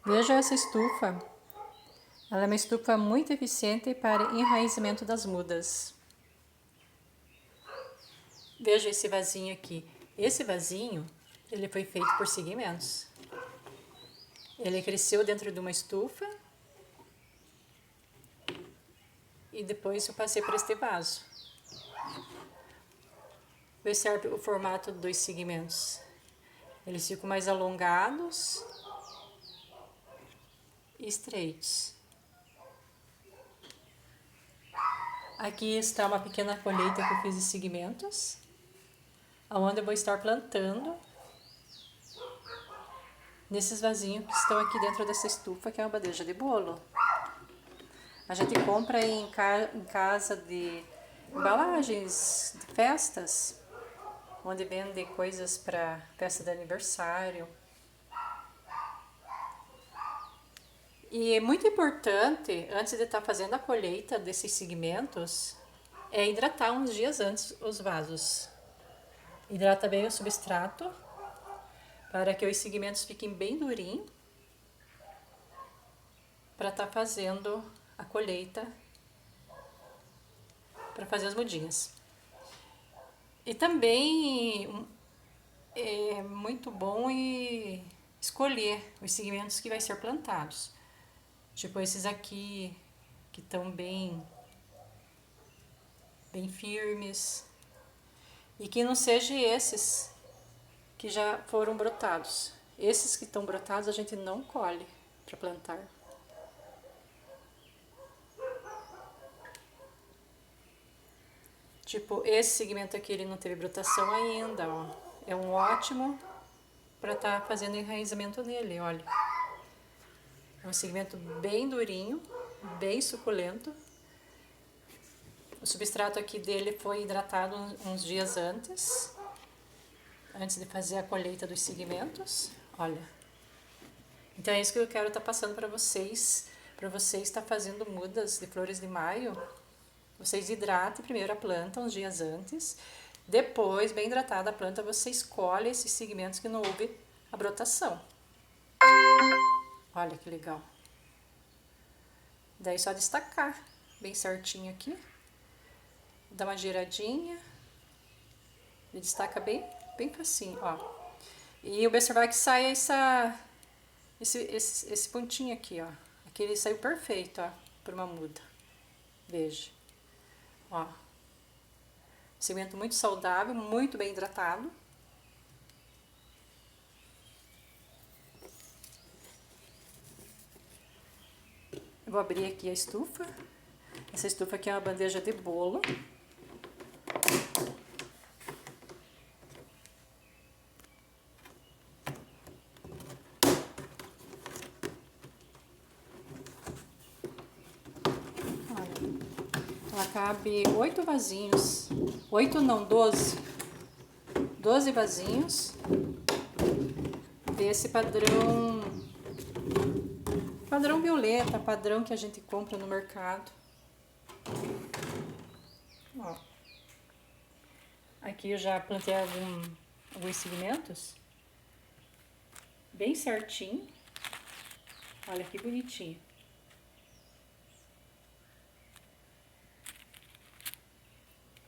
Veja essa estufa. Ela é uma estufa muito eficiente para enraizamento das mudas. Veja esse vasinho aqui. Esse vasinho, ele foi feito por segmentos. Ele cresceu dentro de uma estufa e depois eu passei para este vaso. Observe o formato dos segmentos. Eles ficam mais alongados e estreitos. Aqui está uma pequena colheita que eu fiz de segmentos, onde eu vou estar plantando nesses vasinhos que estão aqui dentro dessa estufa, que é uma bandeja de bolo. A gente compra em casa de embalagens de festas, onde vende coisas para festa de aniversário. E é muito importante, antes de estar fazendo a colheita desses segmentos, é hidratar uns dias antes os vasos. Hidrata bem o substrato, para que os segmentos fiquem bem durinhos, para estar fazendo a colheita, para fazer as mudinhas. E também é muito bom escolher os segmentos que vai ser plantados. Tipo esses aqui, que estão bem firmes. E que não sejam esses que já foram brotados. Esses que estão brotados a gente não colhe para plantar. Tipo, esse segmento aqui ele não teve brotação ainda, ó. É um ótimo para estar fazendo enraizamento nele, olha. É um segmento bem durinho, bem suculento. O substrato aqui dele foi hidratado uns dias antes de fazer a colheita dos segmentos, olha. Então é isso que eu quero estar passando para vocês estar fazendo mudas de flores de maio. Vocês hidratem primeiro a planta uns dias antes, depois, bem hidratada a planta, você escolhe esses segmentos que não houve a brotação. Olha que legal. Daí só destacar bem certinho aqui, dá uma giradinha e destaca bem facinho, ó. E observar que sai esse pontinho aqui, ó. Aqui ele saiu perfeito, ó, por uma muda. Veja, ó. Segmento muito saudável, muito bem hidratado. Eu vou abrir aqui a estufa. Essa estufa aqui é uma bandeja de bolo. Olha, ela cabe 8 vasinhos. 8 não, 12. 12 vasinhos desse padrão violeta, padrão que a gente compra no mercado. Ó. Aqui eu já plantei alguns segmentos bem certinho. Olha que bonitinho.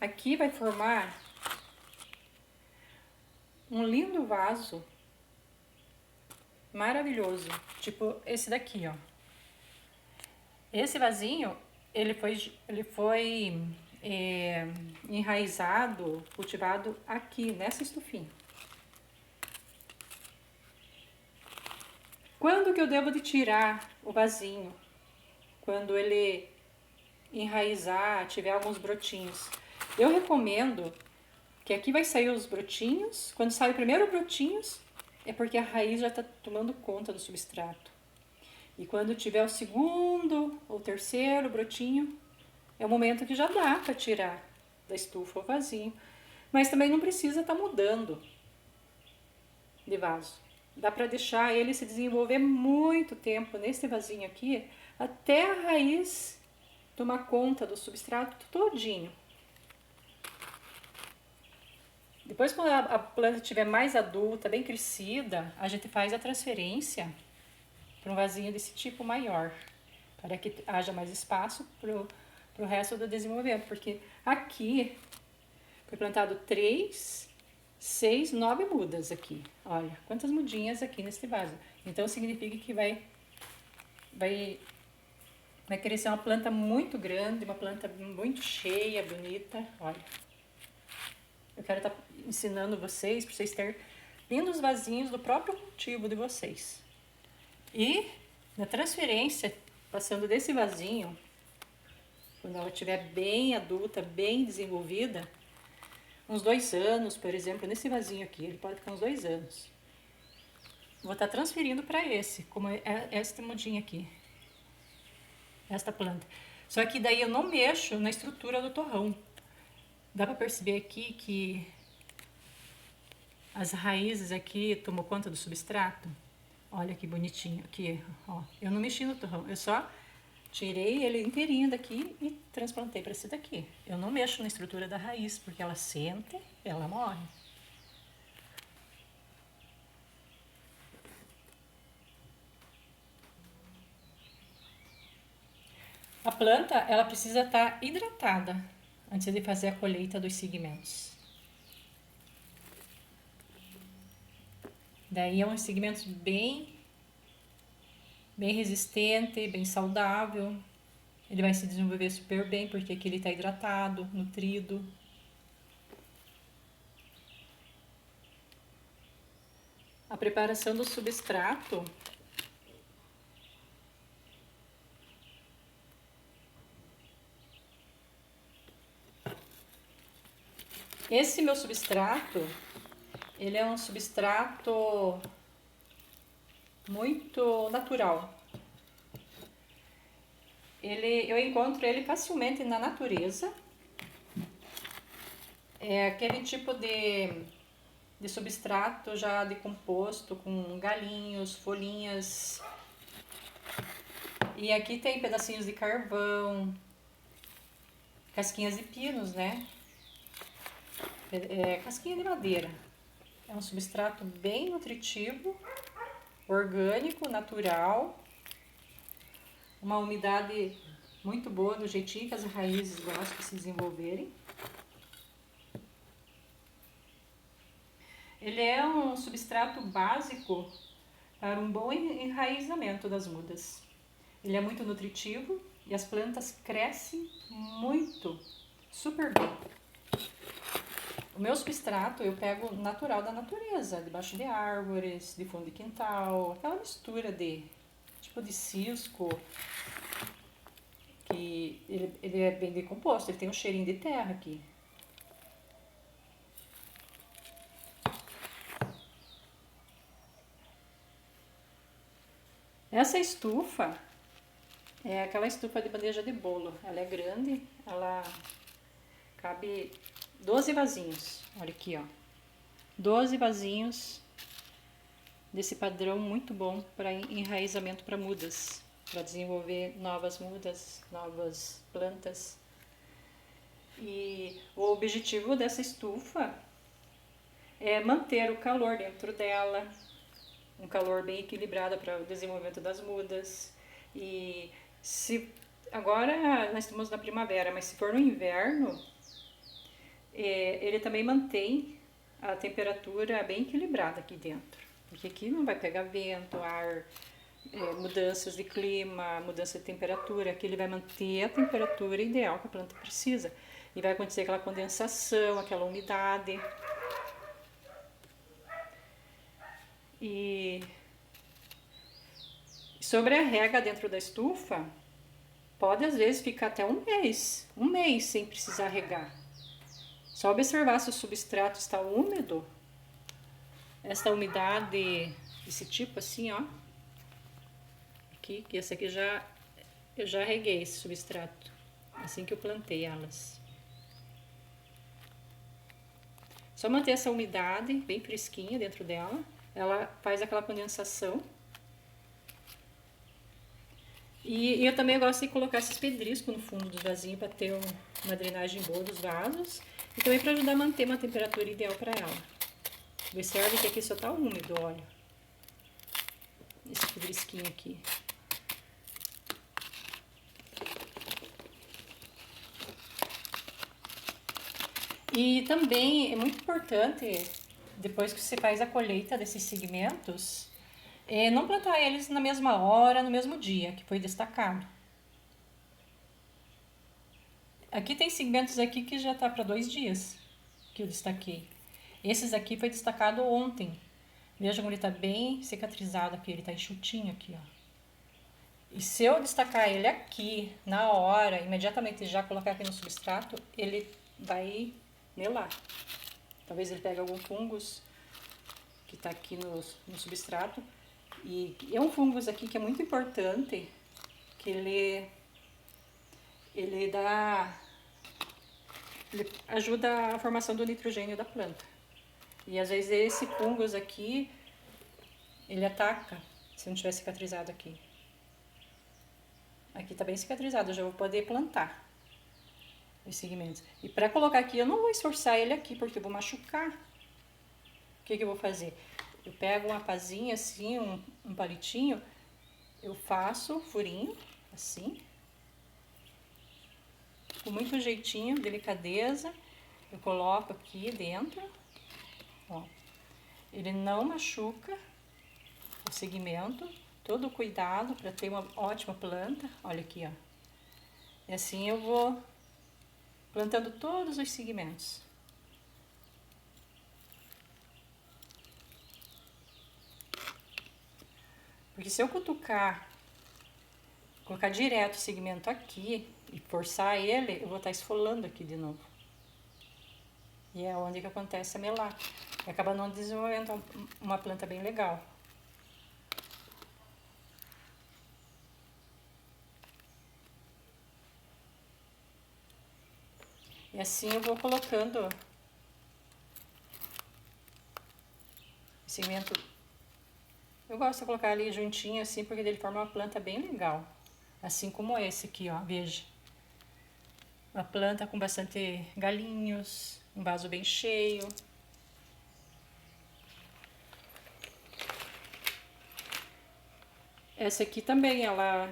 Aqui vai formar um lindo vaso maravilhoso, tipo esse daqui, ó. Esse vasinho, ele foi enraizado, cultivado aqui, nessa estufinha. Quando que eu devo de tirar o vasinho? Quando ele enraizar, tiver alguns brotinhos. Eu recomendo que aqui vai sair os brotinhos. Quando sai o primeiro brotinhos, é porque a raiz já está tomando conta do substrato. E quando tiver o segundo ou terceiro brotinho, é o momento que já dá para tirar da estufa o vasinho. Mas também não precisa estar mudando de vaso. Dá para deixar ele se desenvolver muito tempo nesse vasinho aqui, até a raiz tomar conta do substrato todinho. Depois, quando a planta estiver mais adulta, bem crescida, a gente faz a transferência para um vasinho desse tipo maior, para que haja mais espaço pro resto do desenvolvimento, porque aqui foi plantado 3, 6, 9 mudas aqui. Olha, quantas mudinhas aqui nesse vaso. Então significa que vai crescer uma planta muito grande, uma planta muito cheia, bonita. Olha, eu quero estar ensinando vocês, para vocês terem lindos vasinhos do próprio cultivo de vocês. E na transferência, passando desse vasinho, quando ela estiver bem adulta, bem desenvolvida, uns 2 anos, por exemplo, nesse vasinho aqui, ele pode ficar uns 2 anos. Vou estar transferindo para esse, como é esta mudinha aqui, esta planta. Só que daí eu não mexo na estrutura do torrão. Dá para perceber aqui que as raízes aqui tomou conta do substrato. Olha que bonitinho aqui, ó. Eu não mexi no torrão, eu só tirei ele inteirinho daqui e transplantei para esse daqui. Eu não mexo na estrutura da raiz, porque ela sente, ela morre. A planta, ela precisa estar hidratada antes de fazer a colheita dos segmentos. Daí é um segmento bem resistente, bem saudável. Ele vai se desenvolver super bem porque aqui ele está hidratado, nutrido. A preparação do substrato esse meu substrato, ele é um substrato muito natural. Eu encontro ele facilmente na natureza. É aquele tipo de substrato já decomposto, com galinhos, folhinhas. E aqui tem pedacinhos de carvão, casquinhas de pinos, né? Casquinha de madeira. É um substrato bem nutritivo, orgânico, natural. Uma umidade muito boa, do jeitinho que as raízes gostam de se desenvolverem. Ele é um substrato básico para um bom enraizamento das mudas. Ele é muito nutritivo e as plantas crescem muito, super bem. O meu substrato eu pego natural da natureza, debaixo de árvores, de fundo de quintal, aquela mistura de tipo de cisco, que ele é bem decomposto, ele tem um cheirinho de terra aqui. Essa estufa é aquela estufa de bandeja de bolo. Ela é grande, ela cabe 12 vasinhos. Olha aqui, ó. 12 vasinhos desse padrão muito bom para enraizamento para mudas, para desenvolver novas mudas, novas plantas. E o objetivo dessa estufa é manter o calor dentro dela, um calor bem equilibrado para o desenvolvimento das mudas. E se agora nós estamos na primavera, mas se for no inverno, ele também mantém a temperatura bem equilibrada aqui dentro, porque aqui não vai pegar vento, ar, mudanças de clima, mudança de temperatura. Aqui ele vai manter a temperatura ideal que a planta precisa, e vai acontecer aquela condensação, aquela umidade. E sobre a rega dentro da estufa, pode às vezes ficar até um mês sem precisar regar. Só observar se o substrato está úmido. Essa umidade, esse tipo assim, ó. Aqui, que esse aqui eu já reguei esse substrato, assim que eu plantei elas. Só manter essa umidade bem fresquinha dentro dela. Ela faz aquela condensação. E eu também gosto de colocar esses pedriscos no fundo do vasinho para ter uma drenagem boa dos vasos. E também para ajudar a manter uma temperatura ideal para ela. Observe que aqui só tá úmido, olha. esse pedrisquinho aqui. E também é muito importante, depois que você faz a colheita desses segmentos, não plantar eles na mesma hora, no mesmo dia que foi destacado. Aqui tem segmentos aqui que já tá para 2 dias que eu destaquei. Esses aqui foi destacado ontem. Veja como ele tá bem cicatrizado aqui, ele tá enxutinho aqui, ó. E se eu destacar ele aqui, na hora, imediatamente já colocar aqui no substrato, ele vai melar. Talvez ele pegue algum fungus que está aqui no substrato. E é um fungus aqui que é muito importante, que ele ajuda a formação do nitrogênio da planta. E às vezes esse fungus aqui, ele ataca, se não tiver cicatrizado aqui. Aqui tá bem cicatrizado, eu já vou poder plantar os segmentos. E para colocar aqui, eu não vou esforçar ele aqui, porque eu vou machucar. O que eu vou fazer? Eu pego uma pazinha assim, um palitinho, eu faço furinho, assim, com muito jeitinho, delicadeza, eu coloco aqui dentro, ó. Ele não machuca o segmento, todo cuidado para ter uma ótima planta, olha aqui, ó. E assim eu vou plantando todos os segmentos. Porque se eu cutucar, colocar direto o segmento aqui e forçar ele, eu vou estar esfolando aqui de novo. E é onde que acontece a melar. E acaba não desenvolvendo uma planta bem legal. E assim eu vou colocando o segmento. Eu gosto de colocar ali juntinho assim, porque ele forma uma planta bem legal. Assim como esse aqui, ó, veja. Uma planta com bastante galinhos, um vaso bem cheio. Essa aqui também, ela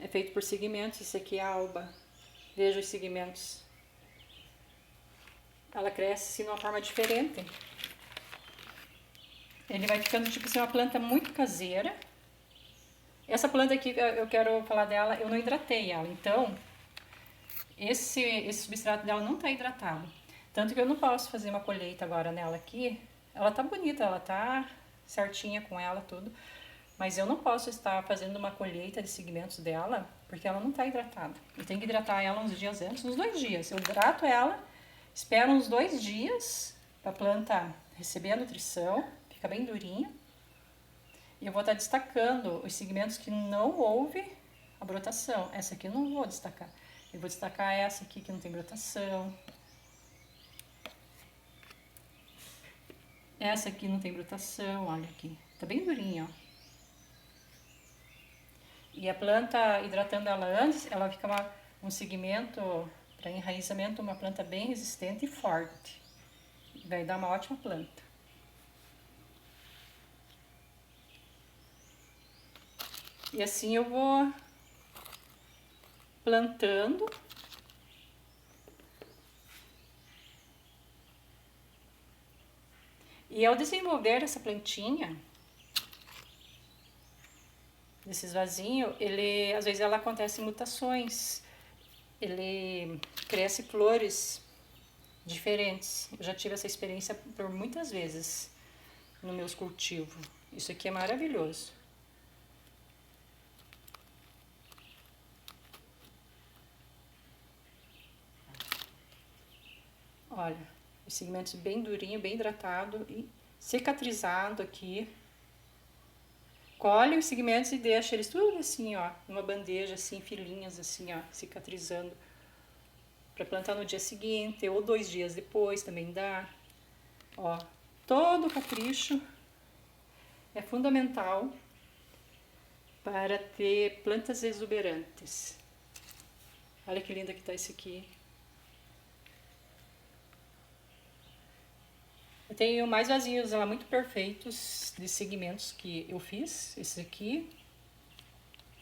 é feita por segmentos, esse aqui é a alba. Veja os segmentos. Ela cresce assim, de uma forma diferente. Ele vai ficando tipo assim, uma planta muito caseira. Essa planta aqui, eu quero falar dela, eu não hidratei ela, então esse substrato dela não está hidratado. Tanto que eu não posso fazer uma colheita agora nela aqui. Ela tá bonita, ela tá certinha com ela, tudo. Mas eu não posso estar fazendo uma colheita de segmentos dela, porque ela não está hidratada. Eu tenho que hidratar ela uns dias antes, uns 2 dias. Eu hidrato ela, espero uns 2 dias para a planta receber a nutrição, fica bem durinha. E eu vou estar destacando os segmentos que não houve a brotação. Essa aqui eu não vou destacar. Eu vou destacar essa aqui que não tem brotação. Essa aqui não tem brotação, olha aqui. Tá bem durinha, ó. E a planta, hidratando ela antes, ela fica um segmento para enraizamento, uma planta bem resistente e forte. Vai dar uma ótima planta. E assim eu vou plantando. E ao desenvolver essa plantinha, desses vasinhos, ele, às vezes ela acontece mutações. Ele cresce flores diferentes. Eu já tive essa experiência por muitas vezes nos meus cultivos. Isso aqui é maravilhoso. Olha, os segmentos bem durinho, bem hidratado e cicatrizado aqui. Colhe os segmentos e deixa eles tudo assim, ó, numa bandeja, assim, filinhas, assim, ó, cicatrizando. Para plantar no dia seguinte ou 2 dias depois também dá. Ó, todo capricho é fundamental para ter plantas exuberantes. Olha que linda que tá esse aqui. Eu tenho mais vasinhos lá muito perfeitos de segmentos que eu fiz. Esse aqui,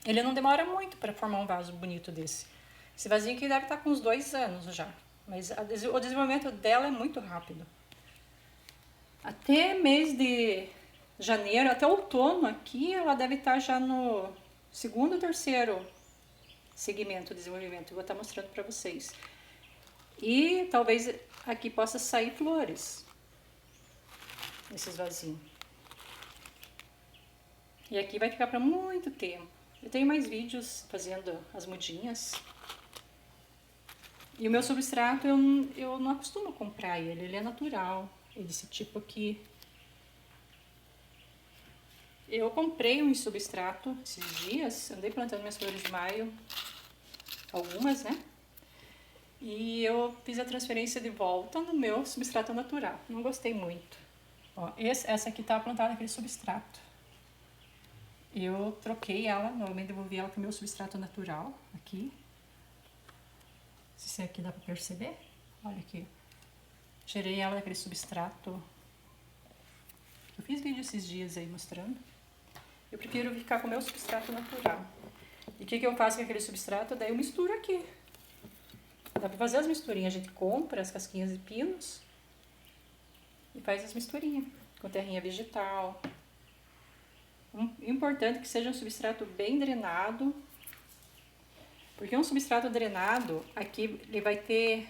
ele não demora muito para formar um vaso bonito desse. Esse vasinho aqui deve estar com uns 2 anos já, mas o desenvolvimento dela é muito rápido. Até mês de janeiro, até outono aqui, ela deve estar já no segundo ou terceiro segmento de desenvolvimento. Eu vou estar mostrando para vocês. E talvez aqui possa sair flores, nesses vasinhos. E aqui vai ficar para muito tempo. Eu tenho mais vídeos fazendo as mudinhas. E o meu substrato eu não acostumo comprar ele é natural. É desse tipo aqui. Eu comprei um substrato esses dias, andei plantando minhas flores de maio, algumas, né? E eu fiz a transferência de volta no meu substrato natural. Não gostei muito. Ó, essa aqui tá plantada naquele substrato. Eu troquei ela, novamente devolvi ela pro meu substrato natural, aqui. Se aqui dá pra perceber, olha aqui. Tirei ela daquele substrato. Eu fiz vídeo esses dias aí mostrando. Eu prefiro ficar com o meu substrato natural. E o que eu faço com aquele substrato? Daí eu misturo aqui. Dá pra fazer as misturinhas. A gente compra as casquinhas de pinos e faz as misturinhas com terrinha vegetal. Importante que seja um substrato bem drenado, porque um substrato drenado, aqui ele vai ter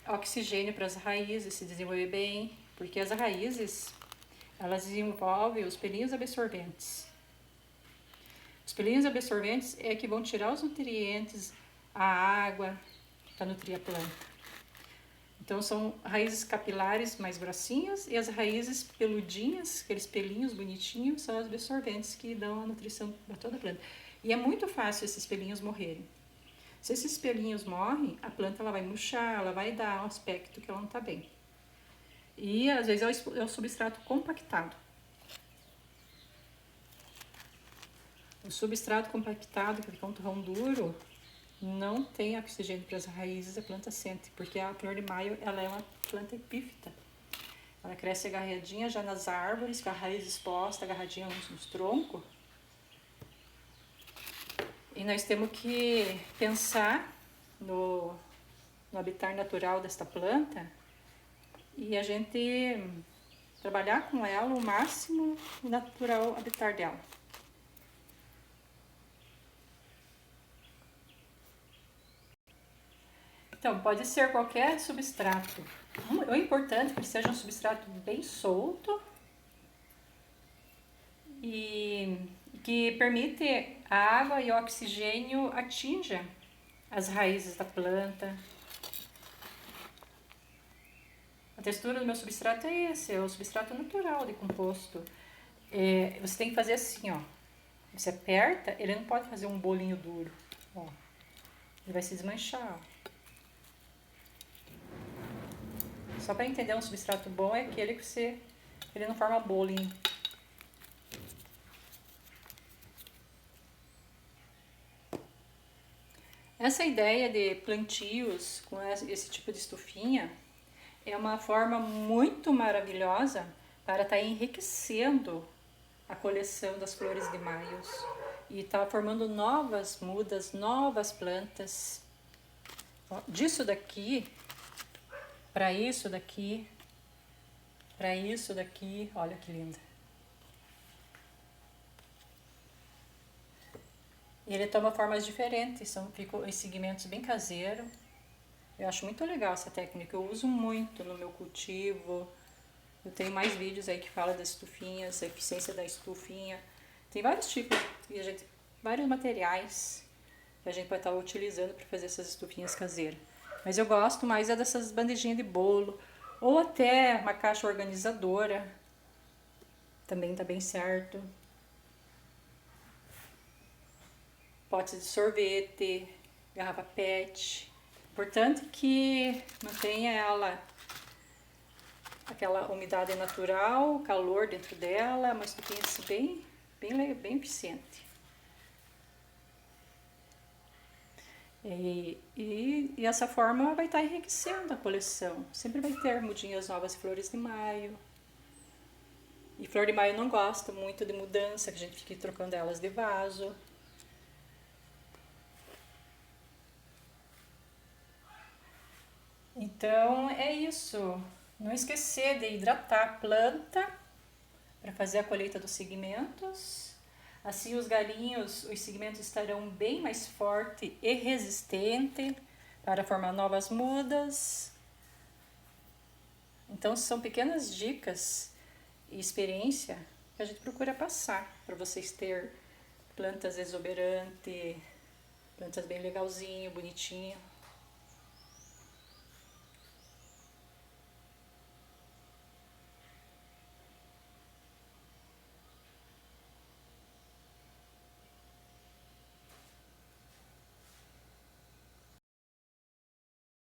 oxigênio para as raízes se desenvolver bem, porque as raízes, elas desenvolvem os pelinhos absorventes. Os pelinhos absorventes é que vão tirar os nutrientes, a água, para nutrir a planta. Então são raízes capilares mais grossinhas e as raízes peludinhas, aqueles pelinhos bonitinhos, são as absorventes que dão a nutrição para toda a planta. E é muito fácil esses pelinhos morrerem. Se esses pelinhos morrem, a planta ela vai murchar, ela vai dar um aspecto que ela não está bem. E às vezes é o substrato compactado. O substrato compactado, que fica um torrão duro, não tem oxigênio para as raízes, a planta sente, porque a flor de maio ela é uma planta epífita. Ela cresce agarradinha já nas árvores, com a raiz exposta, agarradinha nos troncos. E nós temos que pensar no habitat natural desta planta e a gente trabalhar com ela o máximo natural habitat dela. Então, pode ser qualquer substrato. O importante é que seja um substrato bem solto e que permite a água e o oxigênio atinja as raízes da planta. A textura do meu substrato é esse, é o substrato natural de composto. Você tem que fazer assim, ó. Você aperta, ele não pode fazer um bolinho duro, ó. Ele vai se desmanchar, ó. Só para entender, um substrato bom é aquele que ele não forma bolinho. Essa ideia de plantios com esse tipo de estufinha é uma forma muito maravilhosa para estar enriquecendo a coleção das flores de maio e estar formando novas mudas, novas plantas. Ó, disso daqui para isso daqui, para isso daqui, olha que linda. E ele toma formas diferentes, ficam em segmentos bem caseiros. Eu acho muito legal essa técnica, eu uso muito no meu cultivo. Eu tenho mais vídeos aí que falam das estufinhas, a eficiência da estufinha. Tem vários tipos, vários materiais que a gente pode estar utilizando para fazer essas estufinhas caseiras. Mas eu gosto mais dessas bandejinhas de bolo, ou até uma caixa organizadora, também tá bem certo. Potes de sorvete, garrafa PET. Importante que mantenha ela aquela umidade natural, calor dentro dela, mas que tenha assim bem eficiente. E essa forma vai estar enriquecendo a coleção. Sempre vai ter mudinhas novas e flores de maio. E flor de maio não gosta muito de mudança, que a gente fique trocando elas de vaso. Então é isso. Não esquecer de hidratar a planta para fazer a colheita dos segmentos. Assim os galinhos, os segmentos estarão bem mais forte e resistente para formar novas mudas. Então são pequenas dicas e experiência que a gente procura passar para vocês ter plantas exuberantes, plantas bem legalzinho, bonitinho.